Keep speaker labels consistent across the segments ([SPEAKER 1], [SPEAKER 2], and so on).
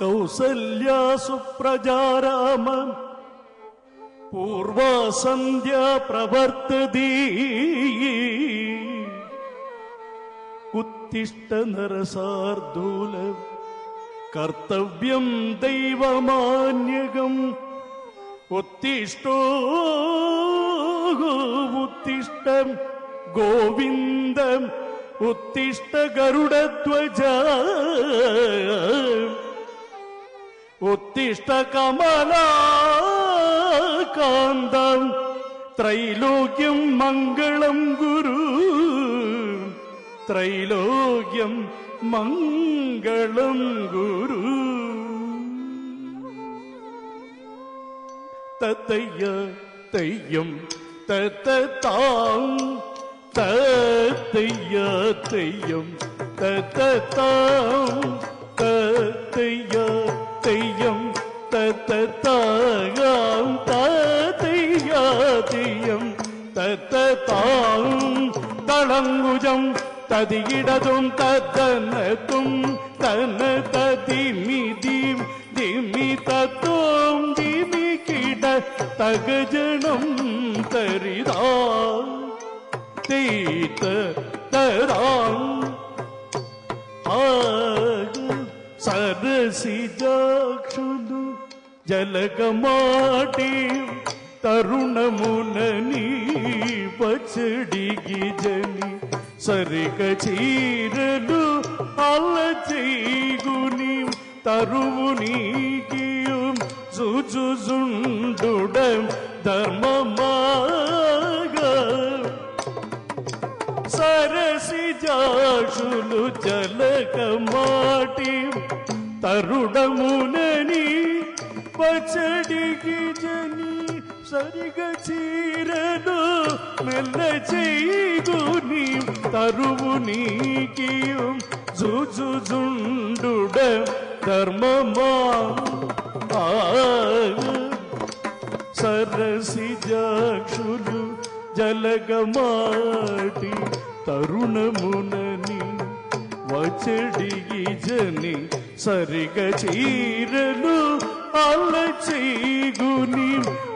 [SPEAKER 1] ಕೌಸಲ್ಯ ಸುಪ್ರಜಾರಾಮ ಪೂರ್ವ ಸಂಧ್ಯಾ ಪ್ರವರ್ತದಿ ಉತ್ತಿಷ್ಟ ನರಸಾರ್ಧೂಲ ಕರ್ತವ್ಯಂ ದೈವಮಾನ್ಯಗಂ ಉತ್ತಿಷ್ಟೋ ಉತ್ತಿಷ್ಟ ಗೋವಿಂದ ಉತ್ತಿಷ್ಟ ಗರುಡಧ್ವಜ ಉತ್ತಿಷ್ಟ ಕಮಲಾಕಾಂತಂ ತ್ರೈಲೋಕ್ಯಂ ಮಂಗಳಂ ಗುರು ತ್ರೈಲೋಕ್ಯಂ ಮಂಗಳಂ ಗುರು ತತಯ್ಯ ತಯ್ಯಂ ತತತಾಂ ತತಯ್ಯ ತಯ್ಯಂ ತತತಾಂ ತತಯ್ಯ ತಯ್ಯಂ ತತತಾಂ ತತಯ್ಯ ತಯ್ಯಂ ತತತಾಂ ತಳಂಗುಜಂ ತದಿಗಿಡದುಂ ತದನತುಂ ತನ ತದಿಮಿದಿಂ ದಿಮಿ ತತೋಂ ದಿಮಿ ಕಿಡ ತಗಜಣಂ ತರಿದಾ ತೀತ ತರಾಂ సరసిజాక్షులు జలగమాటి తరుణమునని పచ్చడిగి జని సరిగ చీరలు అలచేగుని తరువు నీకియం సుజుజుండుడం ధర్మమాగా సరసిజాక్షులు జలగమాటి తరుణమునని పచ్చడికి జని సరిగ చీరను మెల్ల చేగుని తరువు నీకియం జుజుజుండుడ ధర్మమా సరసిజాక్షులు జలగమాటి తరుణమునని వచ్చడిగి జని సరిగ చీరలు అలచేగుని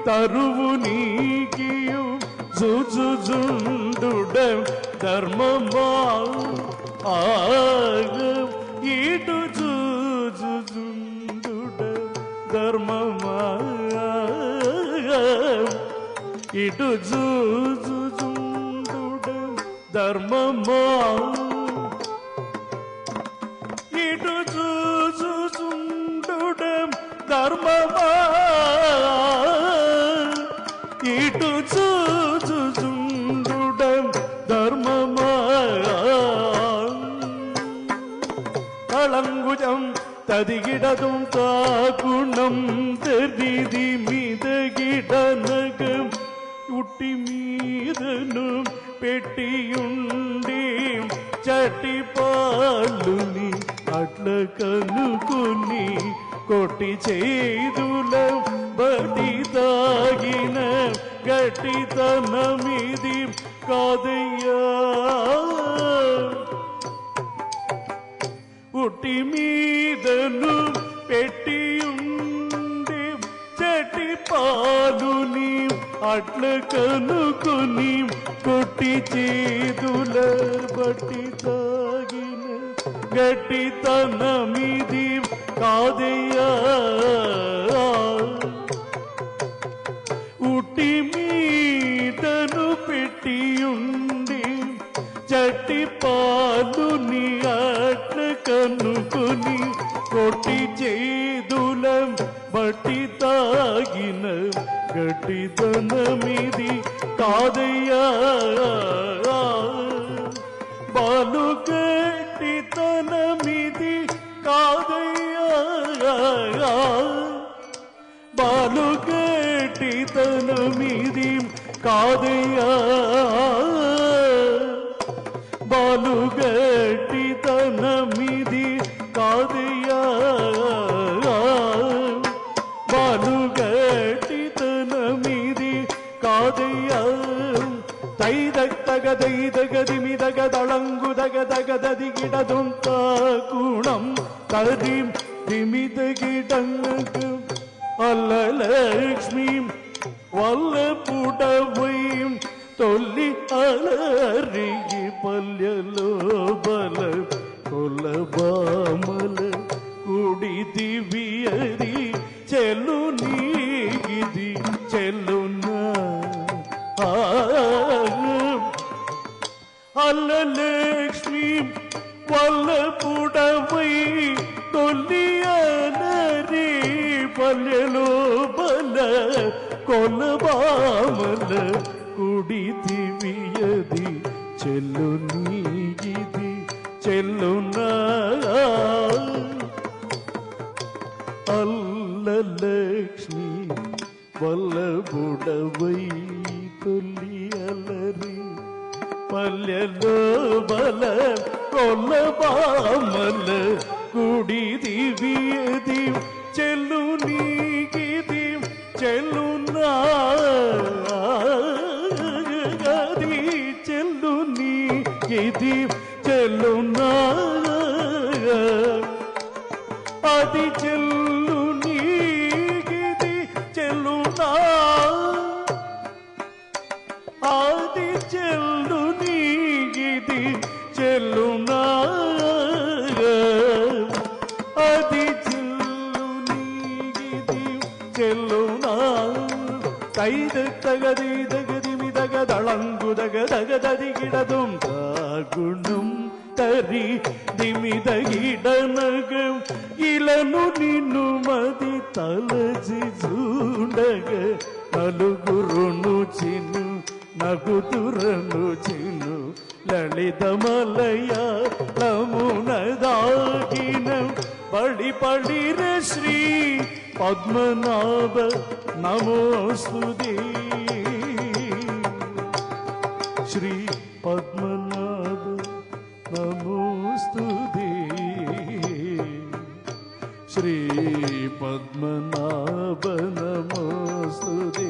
[SPEAKER 1] తరువు నీకియు జుజుజుండుడ ధర్మమా ఇటు జుజుజుండుడ ధర్మమా ఇటు జుజుజుండుడ ధర్మమా ఇటు జుజుజుండుడ ధర్మమా ఇటు జుజుజుండుడ ధర్మమా తళంగుజం తదిగిడదుం తాగుణం తదిది మీదగిడనగం ఉట్టి మీదను పెట్టియుండి చటి పాలుని అట్ల కనుకొని కొట్టి చేదుల బడి తాగిన గట్టితనమిది కాదయ్యా ఉట్టి మీదను పెట్టియుండి చటి పాలుని అట్ల కనుకొని కొట్టి చేదుల బట్టి తాగిన గట్టితనమిది కాదయ్యా ఉట్టి మీదను పెట్టియుండి చట్టి పాలుని అట్ల కనుకొని కొట్టి చేదుల బట్టి తాగిన గట్టితనమిది కాదయ్యా బాలు గట్టితనమిది కాదయ్యా బాలు గట్టితనమిది కాదయ్యా బాలు గట్టితనమిది కాదయ్యా బాలు గట్టితనమిది కాదయ్యా తైదగదిమిదగదళంగుదగదగదదిగిడదుం తాకుణం తదిం திமிதகிடங்கு அல்லலக்ஷ்மி వల్లపుడవై తొల్లి అలరిగి పల్లెలో బల కొలబామల కుడి దివ్యది చెల్లు నీగిది చెల్లునా అల్లలక్ష్మి వల్లపుడవై తొల్లి అలరి పల్లెలో బల కొలబామల కుడి దివ్యది చెల్లు నీగిది చెల్లునా అల్లలక్ష్మి వల్లబుడవై తొల్లి అలరి పల్లెలో బల కొలబామల కుడి దివ్యది చెల్లు నీగిది చెల్లునా గది చెల్లు నీగిది చెల్లునా అది చెల్లు నీగిది చెల్లునా అది చెల్లు నీగిది చెల్లునా అది చెల్లు నీగిది చెల్లునా కైద తగది దగదిమి దగదళంగు దగదగదదిగిడదుం తాగుణం తరి దిమిదగిడనగ ఇలను నిన్ను మది తలచి చూడగ నలుగురును చిను నగుతురను చిను లలితమలయ లమునదాగిన బడి పడిర శ్రీ పద్మనాభ నమోస్తుతే శ్రీ పద్మనాభ నమోస్తుతే శ్రీ పద్మనాభ నమోస్తుతే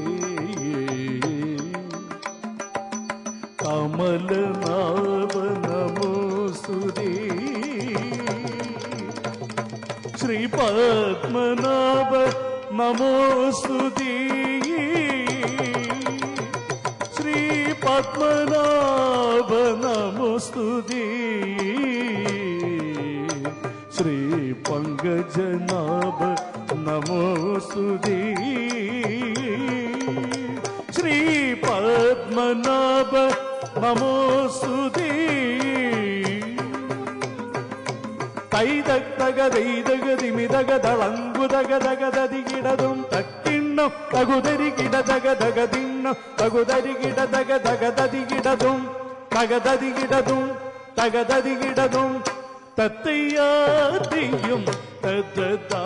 [SPEAKER 1] కమలనాభ నమోస్తుతే శ్రీ పద్మనాభ నమోస్తుతే శ్రీ పద్మనాభ నమోస్తుతే శ్రీ పంకజనాభ నమోస్తుతే శ్రీ పద్మనాభ నమోస్తుతే తైదగదైదగదిమిదగదళంగు దగదగదదిగిడదుం తక్కిಣ್ಣం తగుదరిగిడ దగదగదిన్నం తగుదరిగిడ దగదగదదిగిడదుం తగదదిగిడదుం తగదదిగిడదుం తత్తయ్యాదియం తద్దతా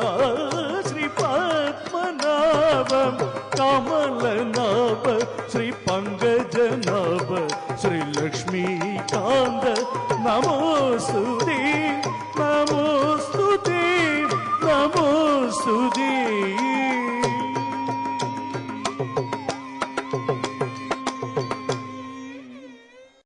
[SPEAKER 1] శ్రీ పద్మనాభం కమలనాభ శ్రీ పంకజనాభ శ్రీ లక్ష్మీకాంత నమోస్తుతే